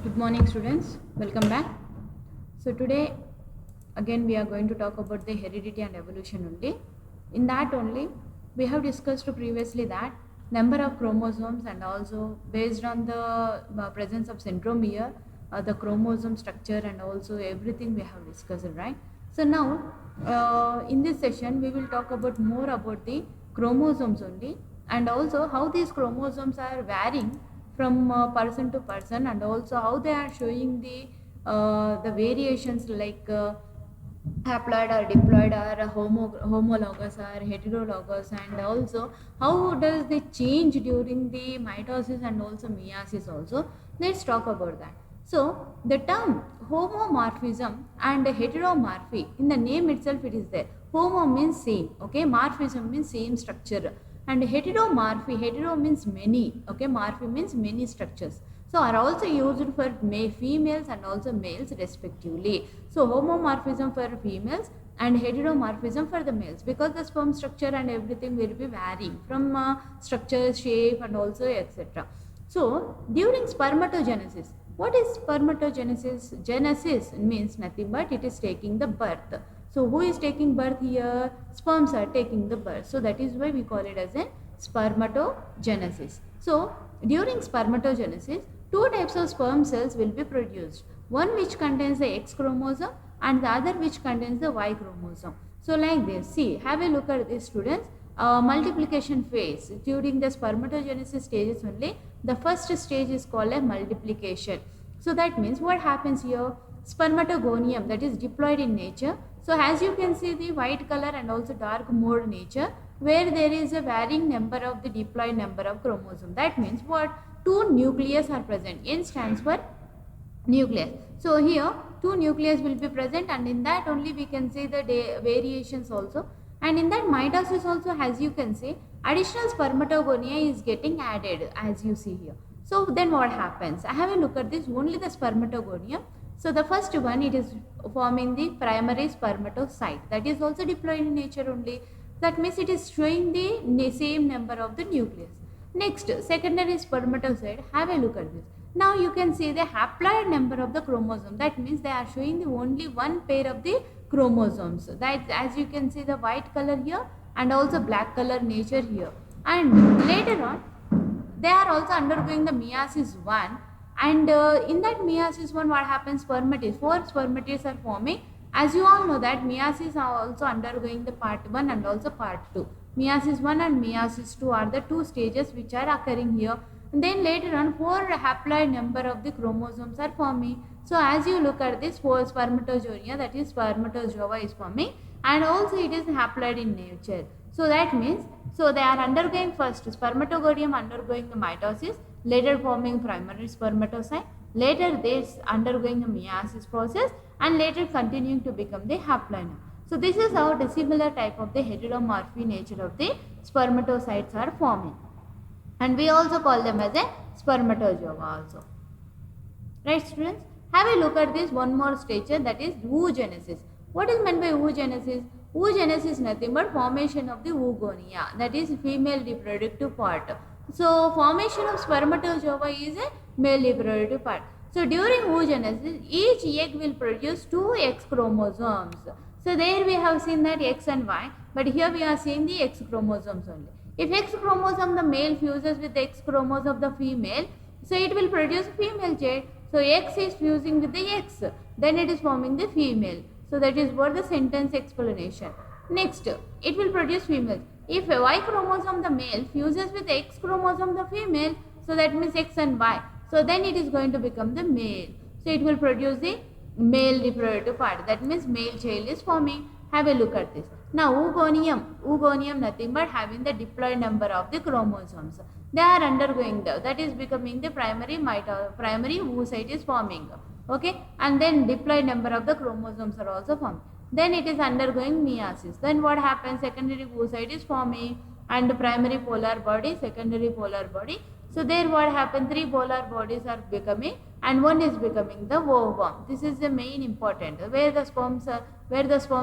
Good morning, students. Welcome back. So today again we are going to talk about the heredity and evolution only. In that only we have discussed previously that number of chromosomes and also based on the presence of centromere, the chromosome structure and also everything we have discussed, right? So now in this session we will talk about more about the chromosomes only and also how these chromosomes are varying from person to person and also how they are showing the variations like haploid or diploid or homologous or heterologous, and also how does they change during the mitosis and also meiosis also. Let's talk about that. So the term homomorphism and heteromorphy, in the name itself it is there. Homo means same, okay, morphism means same structure, and heteromorphy, hetero means many, okay, morphy means many structures, so are also used for females and also males respectively. So homomorphism for females and heteromorphism for the males, because the sperm structure and everything will be varying from structure, shape and also etc. So during spermatogenesis, what is spermatogenesis? Genesis means nothing but it is taking the birth. So who is taking birth here? Sperms are taking the birth. So that is why we call it as a spermatogenesis. So during spermatogenesis, two types of sperm cells will be produced. One which contains the X chromosome and the other which contains the Y chromosome. So like this, see, have a look at this, students. Multiplication phase during the spermatogenesis stages only, the first stage is called a multiplication. So that means what happens here? Spermatogonium, that is diploid in nature. So as you can see the white color and also dark mode nature, where there is a varying number of the diploid number of chromosome. That means what? Two nucleus are present. N stands for nucleus. So here two nucleus will be present, and in that only we can see the variations also. And in that mitosis also, as you can see, additional spermatogonia is getting added as you see here. So then what happens? I have a look at this, only the spermatogonia. So the first one, it is forming the primary spermatocyte, that is also diploid in nature only. That means it is showing the same number of the nucleus. Next, secondary spermatocyte, have a look at this. Now you can see the haploid number of the chromosome. That means they are showing the only one pair of the chromosomes. That, as you can see, the white color here and also black color nature here. And later on, they are also undergoing the meiosis 1. And in that meiosis 1, what happens? Spermatids, 4 spermatids are forming. As you all know that meiosis are also undergoing the part 1 and also part 2. Meiosis 1 and meiosis 2 are the two stages which are occurring here. And then later on, 4 haploid number of the chromosomes are forming. So as you look at this, 4 spermatogonia, that is spermatozoa is forming, and also it is haploid in nature. So that means, so they are undergoing first spermatogonium undergoing the mitosis, later forming primary spermatocyte, later this undergoing the meiosis process, and later continuing to become the haploid. So this is how the similar type of the heteromorphy nature of the spermatocytes are forming. And we also call them as a spermatozoa also. Right, students? Have a look at this one more stage, that is oogenesis. What is meant by oogenesis? Oogenesis is nothing but formation of the oogonia, that is female reproductive part. So formation of spermatozoa is a male reproductive part. So during oogenesis, each egg will produce 2 X chromosomes. So there we have seen that X and Y, but here we are seeing the X chromosomes only. If X chromosome the male fuses with the X chromosome of the female, so it will produce female child. So X is fusing with the X, then it is forming the female. So that is what the sentence explanation. Next, it will produce females. If a Y chromosome the male fuses with X chromosome the female, so that means X and Y. So then it is going to become the male. So it will produce the male reproductive part. That means male child is forming. Have a look at this. Now oogonium nothing but having the diploid number of the chromosomes. They are undergoing that is becoming the primary oocyte is forming. Okay, and then diploid number of the chromosomes are also forming. Then it is undergoing meiosis. Then what happens? Secondary oocyte is forming and primary polar body, secondary polar body. So there what happened? 3 polar bodies are becoming, and one is becoming the ovum. This is the main important, where the sperm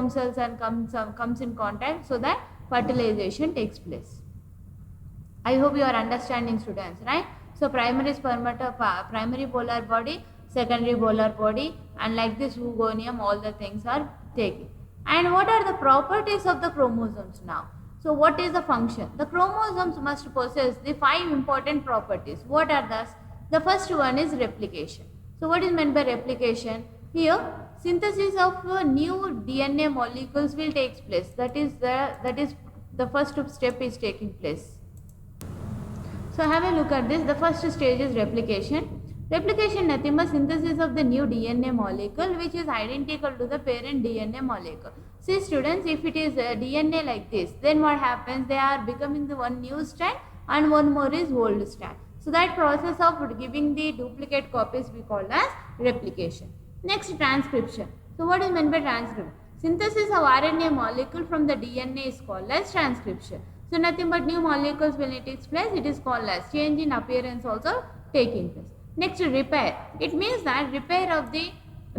cells and comes in contact, so that fertilization takes place. I hope you are understanding, students, right? So primary polar body, secondary polar body, and like this oogonium, all the things are taken. And what are the properties of the chromosomes now? So what is the function? The chromosomes must possess the 5 important properties. What are those? The first one is replication. So what is meant by replication? Here synthesis of new DNA molecules will take place. That is the first step is taking place. So have a look at this. The first stage is replication. Replication nothing but synthesis of the new DNA molecule which is identical to the parent DNA molecule. See students, if it is DNA like this, then what happens? They are becoming the one new strand and one more is old strand. So that process of giving the duplicate copies we call as replication. Next, transcription. So what is meant by transcription? Synthesis of RNA molecule from the DNA is called as transcription. So nothing but new molecules when it takes place, it is called as change in appearance also taking place. Next, repair. It means that repair of the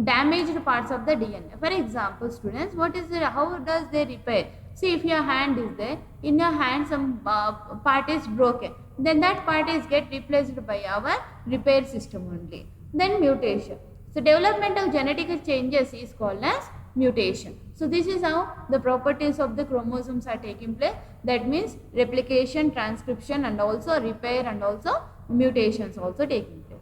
damaged parts of the DNA. For example, students, how does they repair? See, if your hand is there, in your hand some part is broken, then that part is get replaced by our repair system only. Then mutation. So development of genetic changes is called as mutation. So this is how the properties of the chromosomes are taking place. That means replication, transcription, and also repair, and also mutations also taking place.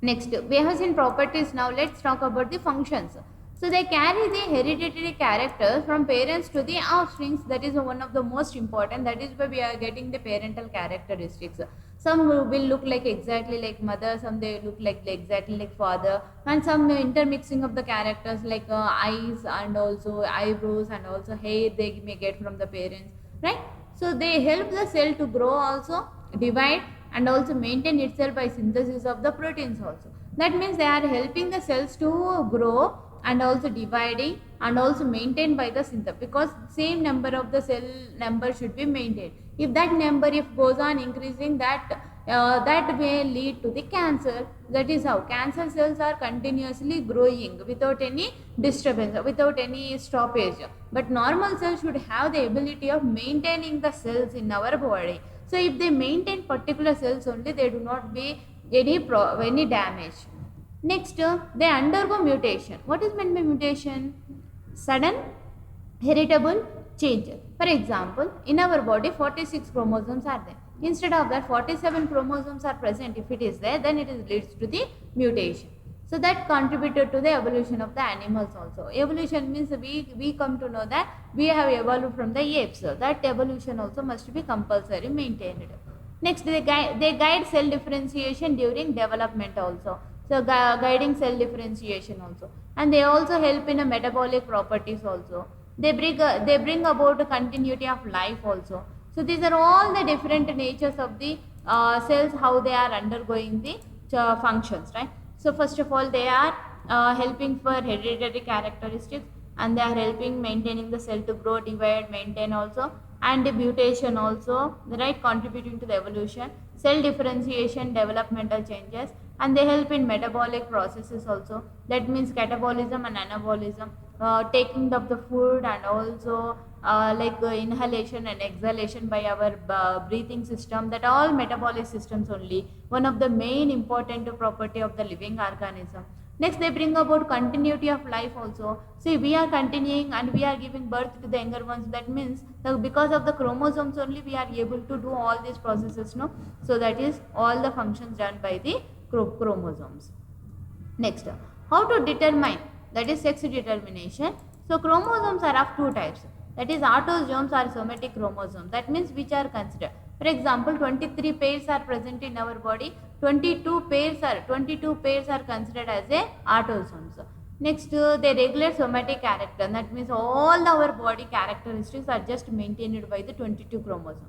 Next, we have seen properties. Now let's talk about the functions. So they carry the hereditary characters from parents to the offsprings. That is one of the most important. That is why we are getting the parental characteristics. Some will look like exactly like mother, some they look like exactly like father, and some intermixing of the characters like eyes and also eyebrows and also hair they may get from the parents, right? So they help the cell to grow also, divide, and also maintain itself by synthesis of the proteins also. That means they are helping the cells to grow and also dividing and also maintained by the synthesis, because same number of the cell number should be maintained. If that number goes on increasing, that may lead to the cancer. That is how cancer cells are continuously growing without any disturbance, without any stoppage. But normal cells should have the ability of maintaining the cells in our body. So if they maintain particular cells only, they do not be any damage. Next, they undergo mutation. What is meant by mutation? Sudden heritable change. For example, in our body 46 chromosomes are there. Instead of that 47 chromosomes are present. If it is there, then it leads to the mutation. So that contributed to the evolution of the animals also. Evolution means we come to know that we have evolved from the apes. So that evolution also must be compulsory maintained. Next, they guide cell differentiation during development also. So guiding cell differentiation also, and they also help in a metabolic properties also. They bring about a continuity of life also. So these are all the different natures of the cells, how they are undergoing the functions, right? So first of all, they are helping for hereditary characteristics, and they are helping maintaining the cell to grow, divide, maintain also, and the mutation also, right, contributing to the evolution, cell differentiation, developmental changes, and they help in metabolic processes also. That means catabolism and anabolism, taking of the food, and also inhalation and exhalation by our breathing system. That all metabolic systems only, one of the main important property of the living organism. Next, they bring about continuity of life also. See, we are continuing and we are giving birth to the younger ones. That means that because of the chromosomes only we are able to do all these processes, no? So that is all the functions done by the chromosomes. Next, how to determine, that is sex determination. So chromosomes are of two types. That is autosomes or somatic chromosomes. That means which are considered. For example, 23 pairs are present in our body. 22 pairs are considered as a autosomes. Next, they regulate somatic character. That means all our body characteristics are just maintained by the 22 chromosomes.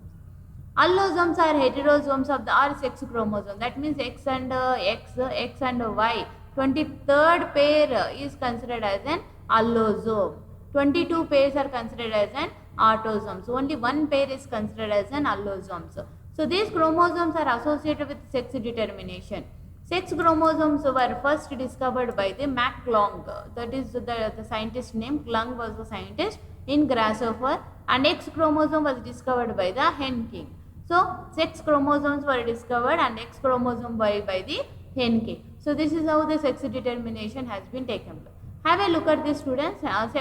Allosomes are heterosomes of the or sex chromosome. That means X and Y. 23rd pair is considered as an allosome. 22 pairs are considered as an autosomes. Only one pair is considered as an allosomes. So these chromosomes are associated with sex determination. Sex chromosomes were first discovered by the McClung. That is the scientist name. Clung was the scientist in grasshopper, and X chromosome was discovered by the hen king. So sex chromosomes were discovered and X chromosome by the hen king. So this is how the sex determination has been taken place. Have a look at this, students. Say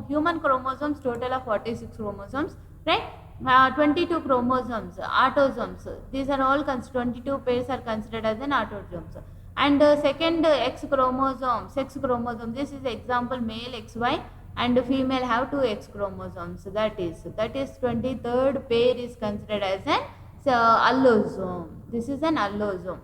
human chromosomes, total of 46 chromosomes, right? 22 chromosomes, autosomes. These are all 22 pairs are considered as an autosomes. And second X chromosome, sex chromosome. This is example male XY and female have 2 X chromosomes. That is 23rd pair is considered as an allosome. This is an allosome.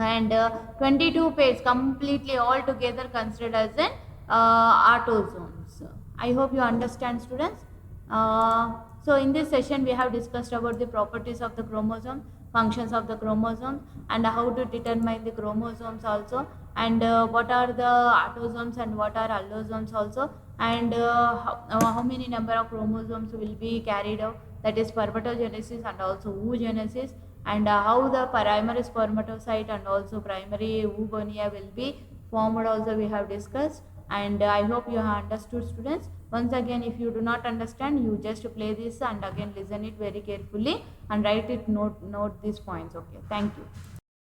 And 22 pairs completely all together considered as an autosomes. I hope you understand, students. So in this session we have discussed about the properties of the chromosome, functions of the chromosome, and how to determine the chromosomes also, and what are the autosomes and what are allosomes also, and how many number of chromosomes will be carried out, that is spermatogenesis and also oogenesis, and how the primary spermatocyte and also primary oogonia will be formed also we have discussed. And I hope you have understood, students. Once again, if you do not understand, you just play this and again listen it very carefully and write it, note these points. Okay, thank you.